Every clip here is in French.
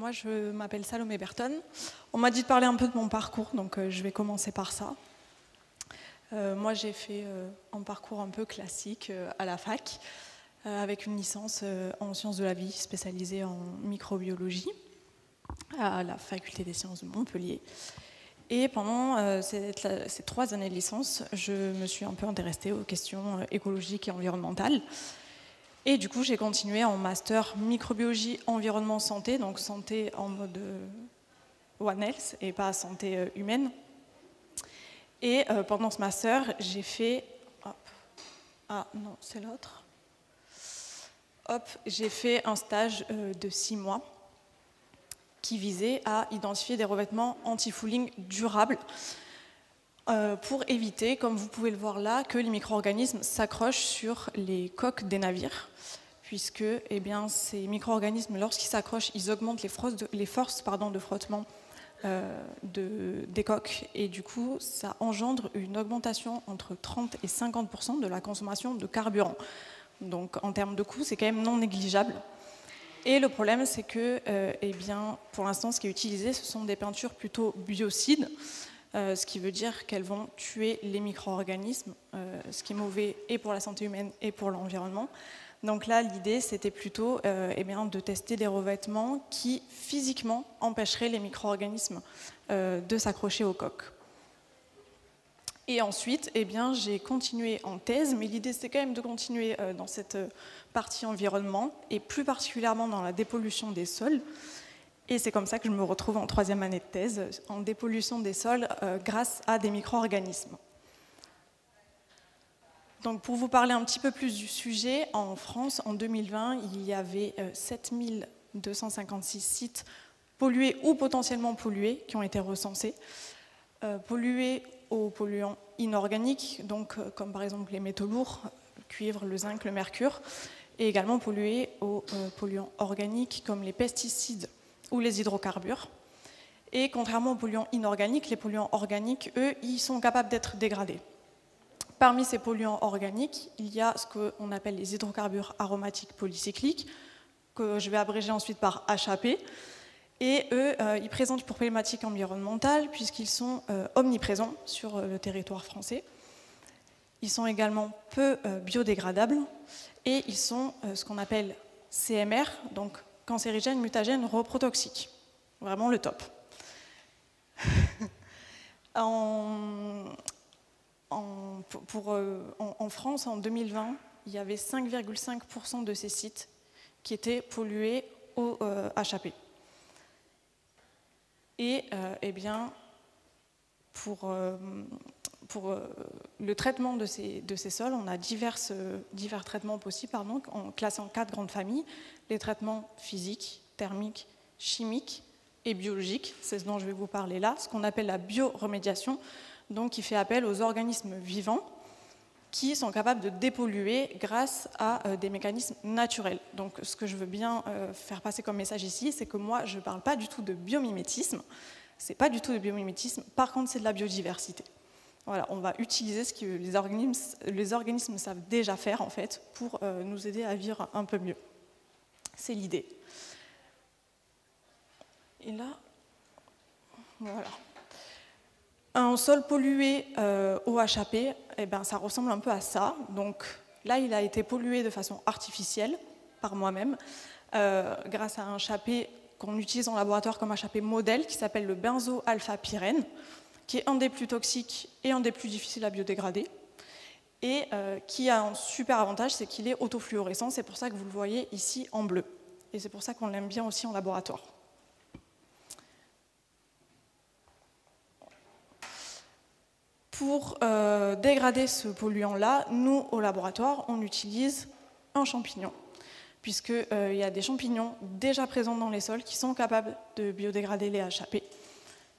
moi je m'appelle Salomé Berton. On m'a dit de parler un peu de mon parcours, donc je vais commencer par ça. Moi j'ai fait un parcours un peu classique à la fac, avec une licence en sciences de la vie spécialisée en microbiologie à la faculté des sciences de Montpellier. Et pendant ces 3 années de licence, je me suis un peu intéressée aux questions écologiques et environnementales. Et du coup, j'ai continué en master microbiologie, environnement, santé, donc santé en mode One Health et pas santé humaine. Et pendant ce master, j'ai fait... Ah non, c'est l'autre. J'ai fait un stage de 6 mois qui visait à identifier des revêtements anti-fouling durables pour éviter, comme vous pouvez le voir là, que les micro-organismes s'accrochent sur les coques des navires, puisque ces micro-organismes, lorsqu'ils s'accrochent, ils augmentent les forces de frottement des coques, et du coup, ça engendre une augmentation entre 30 et 50% de la consommation de carburant. Donc, en termes de coût, c'est quand même non négligeable. Et le problème, c'est que, pour l'instant, ce qui est utilisé, ce sont des peintures plutôt biocides, ce qui veut dire qu'elles vont tuer les micro-organismes, ce qui est mauvais et pour la santé humaine et pour l'environnement. Donc là, l'idée, c'était plutôt de tester des revêtements qui, physiquement, empêcheraient les micro-organismes de s'accrocher aux coques. Et ensuite, j'ai continué en thèse, mais l'idée, c'était quand même de continuer dans cette partie environnement, et plus particulièrement dans la dépollution des sols. Et c'est comme ça que je me retrouve en 3e année de thèse, en dépollution des sols grâce à des micro-organismes. Donc pour vous parler un petit peu plus du sujet, en France, en 2020, il y avait 7256 sites pollués ou potentiellement pollués qui ont été recensés. Pollués aux polluants inorganiques, donc comme par exemple les métaux lourds, le cuivre, le zinc, le mercure, et également pollués aux polluants organiques comme les pesticides ou les hydrocarbures. Et contrairement aux polluants inorganiques, les polluants organiques, eux, ils sont capables d'être dégradés. Parmi ces polluants organiques, il y a ce qu'on appelle les hydrocarbures aromatiques polycycliques, que je vais abréger ensuite par HAP. Et eux, ils présentent une problématique environnementale puisqu'ils sont omniprésents sur le territoire français. Ils sont également peu biodégradables et ils sont ce qu'on appelle CMR, donc cancérigènes, mutagènes, reprotoxiques. Vraiment le top. En France, en 2020, il y avait 5,5% de ces sites qui étaient pollués au HAP. Et pour le traitement de ces sols, on a divers traitements possibles, en classant 4 grandes familles: les traitements physiques, thermiques, chimiques et biologiques. C'est ce dont je vais vous parler là, ce qu'on appelle la bioremédiation, donc qui fait appel aux organismes vivants qui sont capables de dépolluer grâce à des mécanismes naturels. Donc ce que je veux bien faire passer comme message ici, c'est que moi je ne parle pas du tout de biomimétisme, c'est pas du tout de biomimétisme, par contre c'est de la biodiversité. Voilà, on va utiliser ce que les organismes savent déjà faire en fait pour nous aider à vivre un peu mieux. C'est l'idée. Et là, voilà. Un sol pollué au HAP, ça ressemble un peu à ça. Donc là, il a été pollué de façon artificielle par moi-même grâce à un HAP qu'on utilise en laboratoire comme HAP modèle qui s'appelle le benzo-alpha-pyrène, qui est un des plus toxiques et un des plus difficiles à biodégrader, et qui a un super avantage, c'est qu'il est autofluorescent. C'est pour ça que vous le voyez ici en bleu. Et c'est pour ça qu'on l'aime bien aussi en laboratoire. Pour dégrader ce polluant-là, nous, au laboratoire, on utilise un champignon, puisqu'il y a des champignons déjà présents dans les sols qui sont capables de biodégrader les HAP.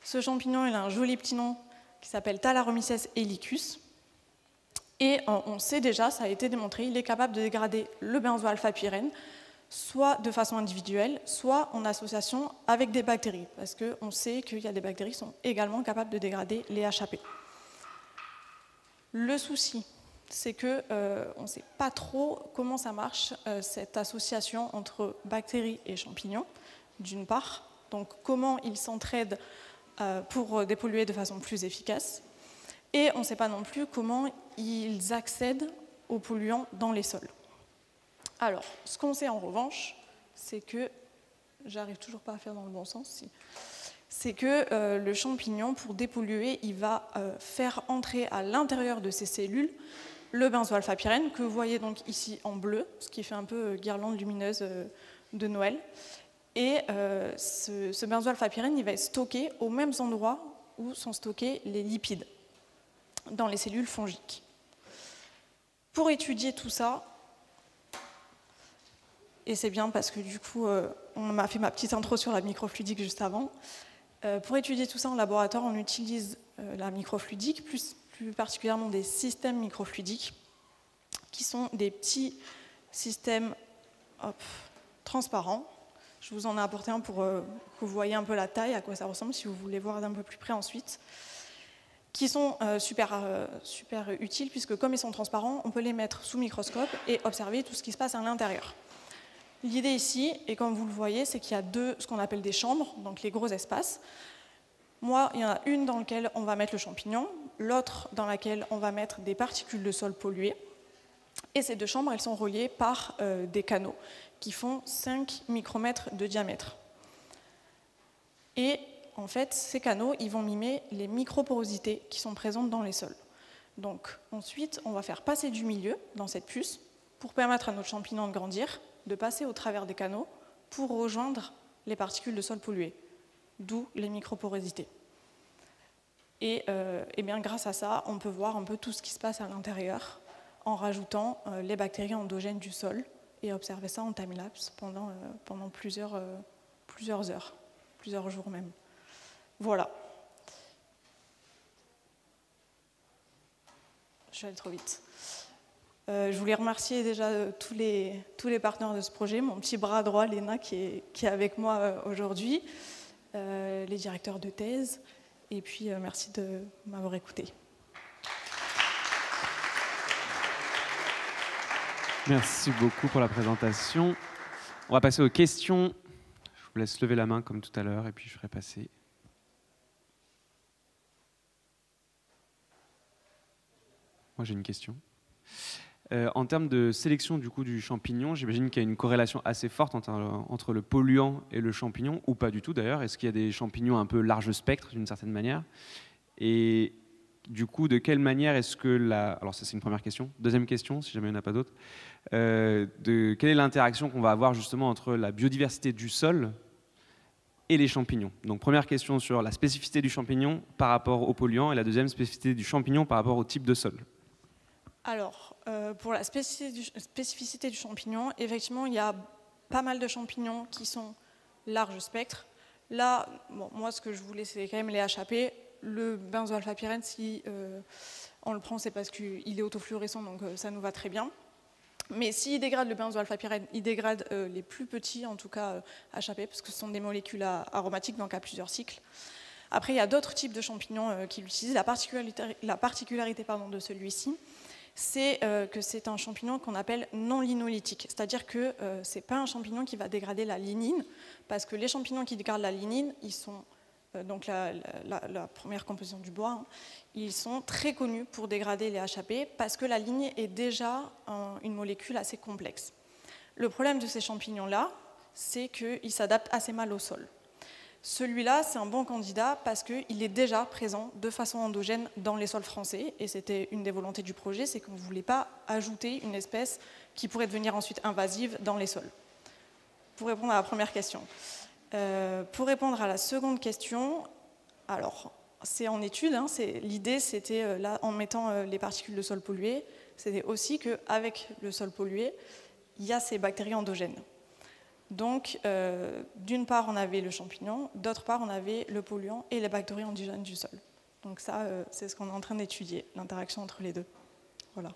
Ce champignon, il a un joli petit nom qui s'appelle Thalaromyces helicus. Et on sait déjà, ça a été démontré, il est capable de dégrader le benzo-alpha-pyrène, soit de façon individuelle, soit en association avec des bactéries, parce qu'on sait qu'il y a des bactéries qui sont également capables de dégrader les HAP. Le souci, c'est qu'on ne sait pas trop comment ça marche, cette association entre bactéries et champignons, d'une part, donc comment ils s'entraident pour dépolluer de façon plus efficace. Et on ne sait pas non plus comment ils accèdent aux polluants dans les sols. Alors, ce qu'on sait en revanche, c'est que, j'arrive toujours pas à faire dans le bon sens, si, c'est que le champignon, pour dépolluer, il va faire entrer à l'intérieur de ses cellules le benzoalpha-pyrène, que vous voyez donc ici en bleu, ce qui fait un peu guirlande lumineuse de Noël. Et ce benzoalpha-pyrène, il va être stocké aux mêmes endroits où sont stockés les lipides, dans les cellules fongiques. Pour étudier tout ça, et c'est bien parce que du coup, on m'a fait ma petite intro sur la microfluidique juste avant, pour étudier tout ça en laboratoire, on utilise la microfluidique, plus particulièrement des systèmes microfluidiques, qui sont des petits systèmes transparents. Je vous en ai apporté un pour que vous voyez un peu la taille, à quoi ça ressemble, si vous voulez voir d'un peu plus près ensuite, qui sont super utiles, puisque comme ils sont transparents, on peut les mettre sous microscope et observer tout ce qui se passe à l'intérieur. L'idée ici, et comme vous le voyez, c'est qu'il y a ce qu'on appelle des chambres, donc les gros espaces. Moi, il y en a une dans laquelle on va mettre le champignon, l'autre dans laquelle on va mettre des particules de sol polluées. Et ces deux chambres, elles sont reliées par des canaux qui font 5 micromètres de diamètre. Et en fait, ces canaux, ils vont mimer les microporosités qui sont présentes dans les sols. Donc ensuite, on va faire passer du milieu dans cette puce pour permettre à notre champignon de grandir, de passer au travers des canaux pour rejoindre les particules de sol polluées, d'où les microporosités. Et bien, grâce à ça, on peut voir un peu tout ce qui se passe à l'intérieur en rajoutant les bactéries endogènes du sol et observer ça en time-lapse pendant plusieurs heures, plusieurs jours même. Voilà. Je vais aller trop vite. Je voulais remercier déjà tous les partenaires de ce projet, mon petit bras droit, Léna, qui est avec moi aujourd'hui, les directeurs de thèse, et puis merci de m'avoir écouté. Merci beaucoup pour la présentation. On va passer aux questions. Je vous laisse lever la main comme tout à l'heure, et puis je ferai passer. Moi, j'ai une question. En termes de sélection du champignon, j'imagine qu'il y a une corrélation assez forte entre le polluant et le champignon, ou pas du tout d'ailleurs. Est-ce qu'il y a des champignons un peu large spectre d'une certaine manière? Et du coup, de quelle manière est-ce que Alors ça, c'est une première question. Deuxième question, si jamais il n'y en a pas d'autres. Quelle est l'interaction qu'on va avoir justement entre la biodiversité du sol et les champignons? Donc première question sur la spécificité du champignon par rapport au polluant, et la deuxième spécificité du champignon par rapport au type de sol. Alors, pour la spécificité du champignon, effectivement, il y a pas mal de champignons qui sont large spectre. Là, bon, moi, ce que je voulais, c'est quand même les HAP. Le benzoalpha-pyrène, si on le prend, c'est parce qu'il est autofluorescent, donc ça nous va très bien. Mais s'il dégrade le benzoalpha-pyrène, il dégrade les plus petits, en tout cas HAP, parce que ce sont des molécules aromatiques, donc à plusieurs cycles. Après, il y a d'autres types de champignons qui l'utilisent. La particularité de celui-ci, c'est que c'est un champignon qu'on appelle non linolytique. C'est-à-dire que ce n'est pas un champignon qui va dégrader la lignine, parce que les champignons qui dégradent la lignine, ils sont, donc la première composition du bois, hein, ils sont très connus pour dégrader les HAP, parce que la lignine est déjà une molécule assez complexe. Le problème de ces champignons-là, c'est qu'ils s'adaptent assez mal au sol. Celui-là, c'est un bon candidat parce qu'il est déjà présent de façon endogène dans les sols français, et c'était une des volontés du projet, c'est qu'on ne voulait pas ajouter une espèce qui pourrait devenir ensuite invasive dans les sols. Pour répondre à la première question. Pour répondre à la seconde question, alors c'est en étude, hein, l'idée c'était là, en mettant les particules de sol polluées, c'était aussi qu'avec le sol pollué, il y a ces bactéries endogènes. Donc, d'une part, on avait le champignon, d'autre part, on avait le polluant et les bactéries endogènes du sol. Donc ça, c'est ce qu'on est en train d'étudier, l'interaction entre les deux. Voilà.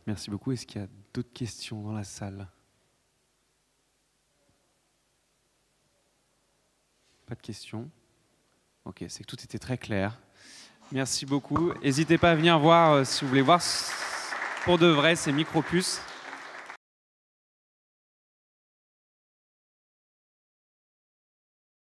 Merci beaucoup. Est-ce qu'il y a d'autres questions dans la salle? Pas de questions? Ok, c'est que tout était très clair. Merci beaucoup. N'hésitez pas à venir voir, si vous voulez voir pour de vrai ces micropuces.